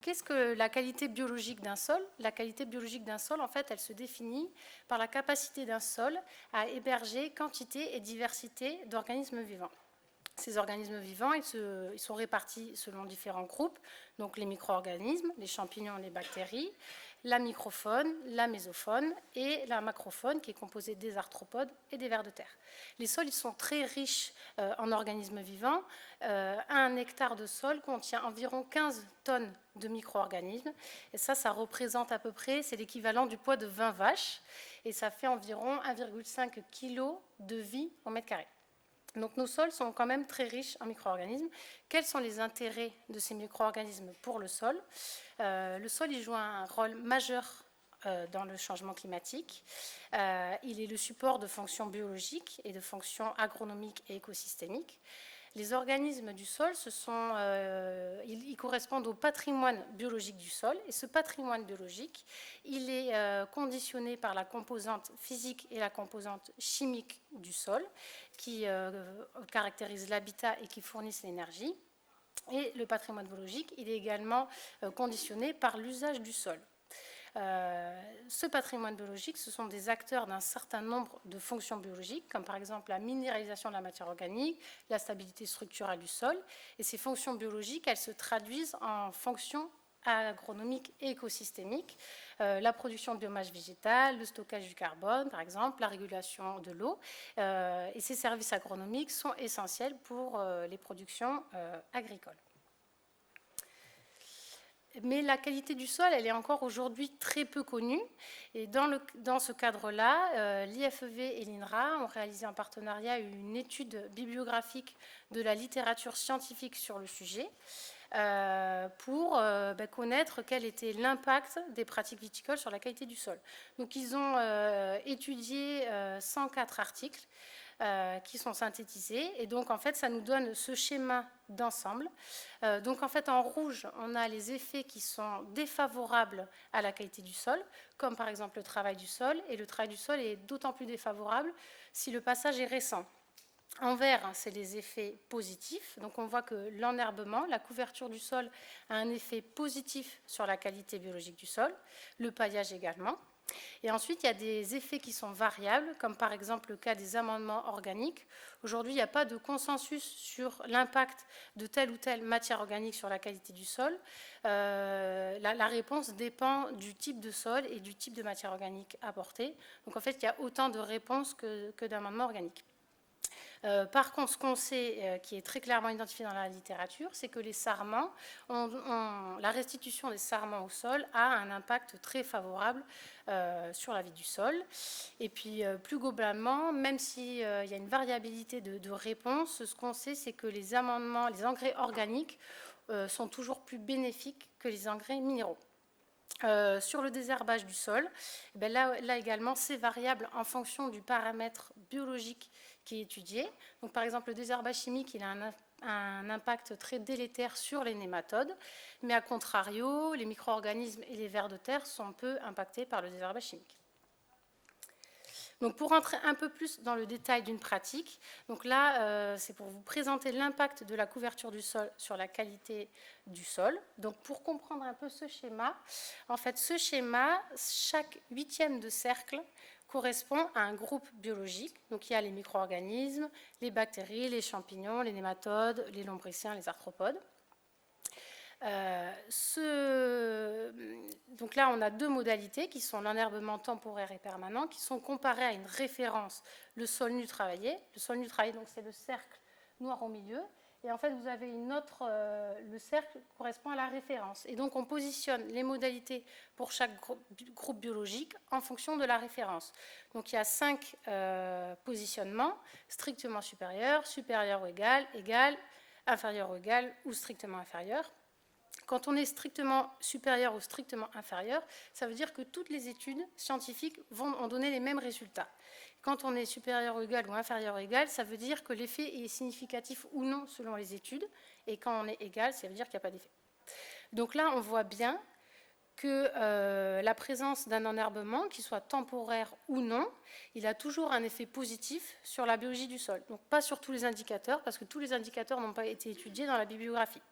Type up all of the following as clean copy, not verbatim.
Qu'est-ce que la qualité biologique d'un sol? La qualité biologique d'un sol, en fait, elle se définit par la capacité d'un sol à héberger quantité et diversité d'organismes vivants. Ces organismes vivants, ils sont répartis selon différents groupes, donc les micro-organismes, les champignons, les bactéries, la microfaune, la mésofaune et la macrofaune qui est composée des arthropodes et des vers de terre. Les sols ils sont très riches en organismes vivants. Un hectare de sol contient environ 15 tonnes de micro-organismes et ça représente à peu près, c'est l'équivalent du poids de 20 vaches et ça fait environ 1,5 kg de vie au mètre carré. Donc nos sols sont quand même très riches en micro-organismes. Quels sont les intérêts de ces micro-organismes pour le sol? Le sol il joue un rôle majeur dans le changement climatique. Il est le support de fonctions biologiques et de fonctions agronomiques et écosystémiques. Les organismes du sol, ils correspondent au patrimoine biologique du sol. Et ce patrimoine biologique, il est conditionné par la composante physique et la composante chimique du sol, qui caractérisent l'habitat et qui fournissent l'énergie. Et le patrimoine biologique, il est également conditionné par l'usage du sol. Ce patrimoine biologique, ce sont des acteurs d'un certain nombre de fonctions biologiques, comme par exemple la minéralisation de la matière organique, la stabilité structurelle du sol. Et ces fonctions biologiques, elles se traduisent en fonctions agronomiques et écosystémiques, la production de biomasse végétale, le stockage du carbone, par exemple, la régulation de l'eau. Et ces services agronomiques sont essentiels pour les productions agricoles. Mais la qualité du sol, elle est encore aujourd'hui très peu connue. Et dans ce cadre-là, l'IFEV et l'INRA ont réalisé en partenariat une étude bibliographique de la littérature scientifique sur le sujet pour connaître quel était l'impact des pratiques viticoles sur la qualité du sol. Donc ils ont étudié 104 articles qui sont synthétisés. Et donc, en fait, ça nous donne ce schéma d'ensemble. Donc, en fait, en rouge, on a les effets qui sont défavorables à la qualité du sol, comme par exemple le travail du sol. Et le travail du sol est d'autant plus défavorable si le passage est récent. En vert, c'est les effets positifs. Donc, on voit que l'enherbement, la couverture du sol, a un effet positif sur la qualité biologique du sol. Le paillage également. Et ensuite, il y a des effets qui sont variables, comme par exemple le cas des amendements organiques. Aujourd'hui, il n'y a pas de consensus sur l'impact de telle ou telle matière organique sur la qualité du sol. La réponse dépend du type de sol et du type de matière organique apportée. Donc en fait, il y a autant de réponses que d'amendements organiques. Par contre, ce qu'on sait, qui est très clairement identifié dans la littérature, c'est que les sarments, la restitution des sarments au sol a un impact très favorable sur la vie du sol. Et puis, plus globalement, même s'il y a une variabilité de réponse, ce qu'on sait, c'est que les engrais organiques sont toujours plus bénéfiques que les engrais minéraux. Sur le désherbage du sol, là également, c'est variable en fonction du paramètre biologique qui est étudié. Donc, par exemple, le désherbage chimique, il a un impact très délétère sur les nématodes, mais à contrario, les micro-organismes et les vers de terre sont peu impactés par le désherbage chimique. Donc, pour rentrer un peu plus dans le détail d'une pratique, donc là, c'est pour vous présenter l'impact de la couverture du sol sur la qualité du sol. Donc, pour comprendre un peu ce schéma, en fait, ce schéma, chaque huitième de cercle correspond à un groupe biologique. Donc, il y a les micro-organismes, les bactéries, les champignons, les nématodes, les lombriciens, les arthropodes. Donc là, on a deux modalités qui sont l'enherbement temporaire et permanent, qui sont comparées à une référence, le sol nu travaillé. Le sol nu travaillé, donc c'est le cercle noir au milieu. Et en fait, vous avez une autre, le cercle correspond à la référence. Et donc, on positionne les modalités pour chaque groupe biologique en fonction de la référence. Donc, il y a 5 positionnements, strictement supérieur, supérieur ou égal, égal, inférieur ou égal ou strictement inférieur. Quand on est strictement supérieur ou strictement inférieur, ça veut dire que toutes les études scientifiques vont en donner les mêmes résultats. Quand on est supérieur ou égal ou inférieur ou égal, ça veut dire que l'effet est significatif ou non selon les études. Et quand on est égal, ça veut dire qu'il n'y a pas d'effet. Donc là, on voit bien que la présence d'un enherbement, qu'il soit temporaire ou non, il a toujours un effet positif sur la biologie du sol. Donc pas sur tous les indicateurs, parce que tous les indicateurs n'ont pas été étudiés dans la bibliographie.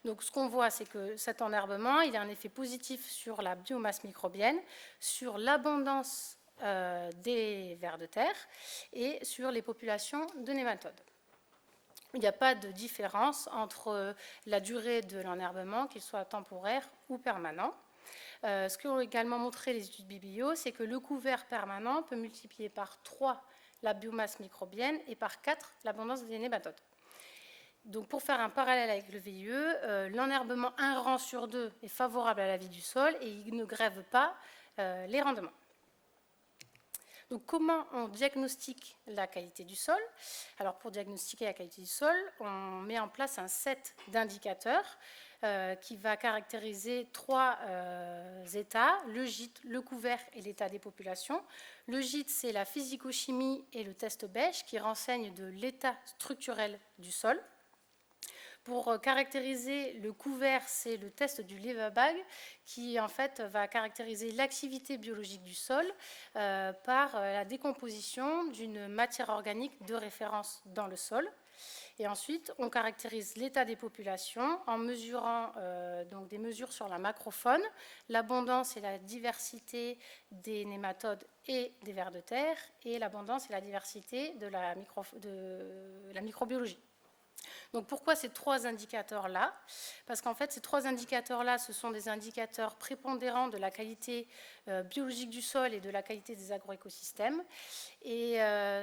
Donc ce qu'on voit, c'est que cet enherbement, il a un effet positif sur la biomasse microbienne, sur l'abondance des vers de terre et sur les populations de nématodes. Il n'y a pas de différence entre la durée de l'enherbement, qu'il soit temporaire ou permanent. Ce qu'ont également montré les études biblio, c'est que le couvert permanent peut multiplier par 3 la biomasse microbienne et par 4 l'abondance des nématodes. Donc pour faire un parallèle avec le VIE, l'enherbement un rang sur 2 est favorable à la vie du sol et il ne grève pas les rendements. Donc comment on diagnostique la qualité du sol? Alors pour diagnostiquer la qualité du sol, on met en place un set d'indicateurs qui va caractériser 3 états, le gîte, le couvert et l'état des populations. Le gîte, c'est la physico-chimie et le test Besch qui renseignent de l'état structurel du sol. Pour caractériser le couvert, c'est le test du Leverbag qui en fait va caractériser l'activité biologique du sol par la décomposition d'une matière organique de référence dans le sol. Et ensuite, on caractérise l'état des populations en mesurant donc des mesures sur la macrofaune, l'abondance et la diversité des nématodes et des vers de terre, et l'abondance et la diversité de la microbiologie. Donc pourquoi ces 3 indicateurs-là? Parce qu'en fait, ces 3 indicateurs-là, ce sont des indicateurs prépondérants de la qualité biologique du sol et de la qualité des agroécosystèmes. Et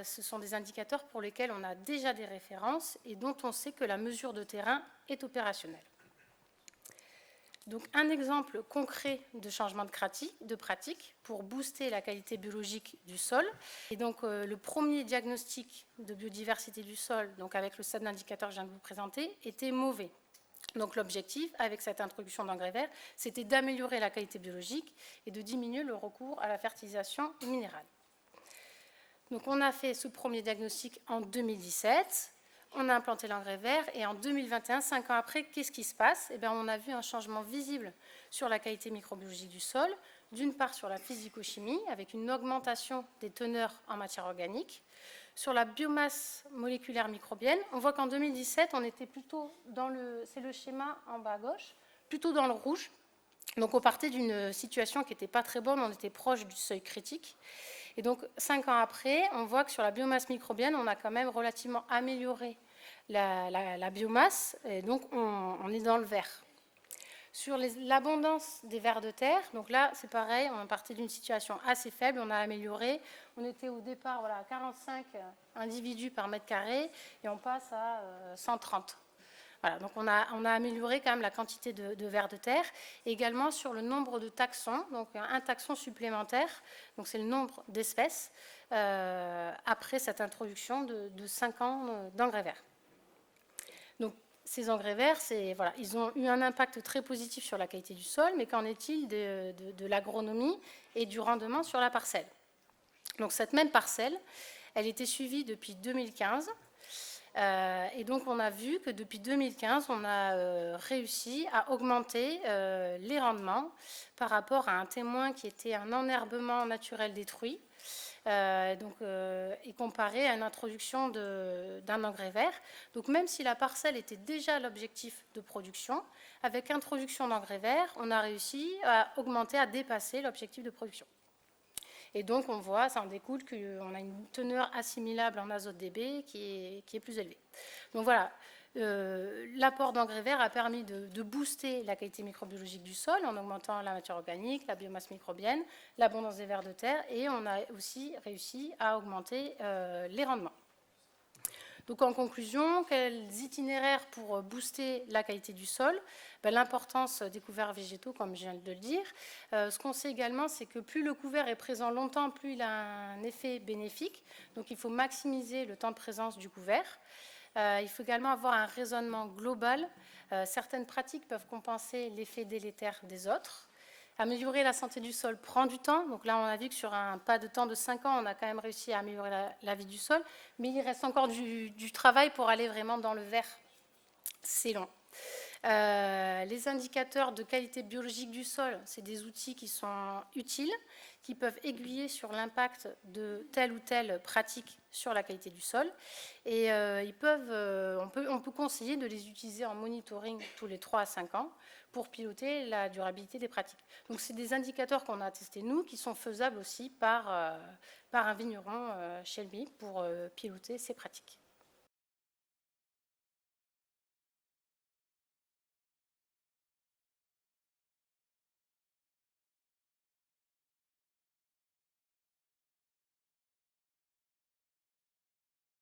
ce sont des indicateurs pour lesquels on a déjà des références et dont on sait que la mesure de terrain est opérationnelle. Donc un exemple concret de changement de pratique pour booster la qualité biologique du sol. Et donc le premier diagnostic de biodiversité du sol, donc avec le set d'indicateur que je viens de vous présenter, était mauvais. Donc l'objectif, avec cette introduction d'engrais verts, c'était d'améliorer la qualité biologique et de diminuer le recours à la fertilisation minérale. Donc on a fait ce premier diagnostic en 2017. On a implanté l'engrais vert et en 2021, 5 ans après, qu'est-ce qui se passe? On a vu un changement visible sur la qualité microbiologique du sol, d'une part sur la physico-chimie, avec une augmentation des teneurs en matière organique. Sur la biomasse moléculaire microbienne, on voit qu'en 2017, on était plutôt c'est le schéma en bas à gauche, plutôt dans le rouge. Donc on partait d'une situation qui n'était pas très bonne, on était proche du seuil critique. Et donc, 5 ans après, on voit que sur la biomasse microbienne, on a quand même relativement amélioré la biomasse, et donc on est dans le vert. Sur l'abondance des vers de terre, donc là, c'est pareil, on partait d'une situation assez faible, on a amélioré. On était au départ à 45 individus par mètre carré, et on passe à 130. Voilà, donc on a amélioré quand même la quantité de vers de terre, et également sur le nombre de taxons, donc un taxon supplémentaire, donc c'est le nombre d'espèces, après cette introduction de 5 ans d'engrais verts. Donc ces engrais verts, voilà, ils ont eu un impact très positif sur la qualité du sol, mais qu'en est-il de l'agronomie et du rendement sur la parcelle? Donc cette même parcelle, elle était suivie depuis 2015, et donc on a vu que depuis 2015, on a réussi à augmenter les rendements par rapport à un témoin qui était un enherbement naturel détruit, et comparé à une introduction d'un engrais vert. Donc même si la parcelle était déjà l'objectif de production, avec introduction d'engrais vert, on a réussi à augmenter, à dépasser l'objectif de production. Et donc, on voit, ça en découle qu'on a une teneur assimilable en azote Db qui est plus élevée. Donc voilà, l'apport d'engrais verts a permis de booster la qualité microbiologique du sol en augmentant la matière organique, la biomasse microbienne, l'abondance des vers de terre, et on a aussi réussi à augmenter les rendements. Donc en conclusion, quels itinéraires pour booster la qualité du sol? L'importance des couverts végétaux, comme je viens de le dire. Ce qu'on sait également, c'est que plus le couvert est présent longtemps, plus il a un effet bénéfique. Donc il faut maximiser le temps de présence du couvert. Il faut également avoir un raisonnement global. Certaines pratiques peuvent compenser l'effet délétère des autres. Améliorer la santé du sol prend du temps. Donc là, on a vu que sur un pas de temps de 5 ans, on a quand même réussi à améliorer la vie du sol. Mais il reste encore du travail pour aller vraiment dans le vert. C'est long. Les indicateurs de qualité biologique du sol, c'est des outils qui sont utiles, qui peuvent aiguiller sur l'impact de telle ou telle pratique sur la qualité du sol. Et on peut conseiller de les utiliser en monitoring tous les 3 à 5 ans pour piloter la durabilité des pratiques. Donc c'est des indicateurs qu'on a testés nous, qui sont faisables aussi par un vigneron chez lui pour piloter ces pratiques.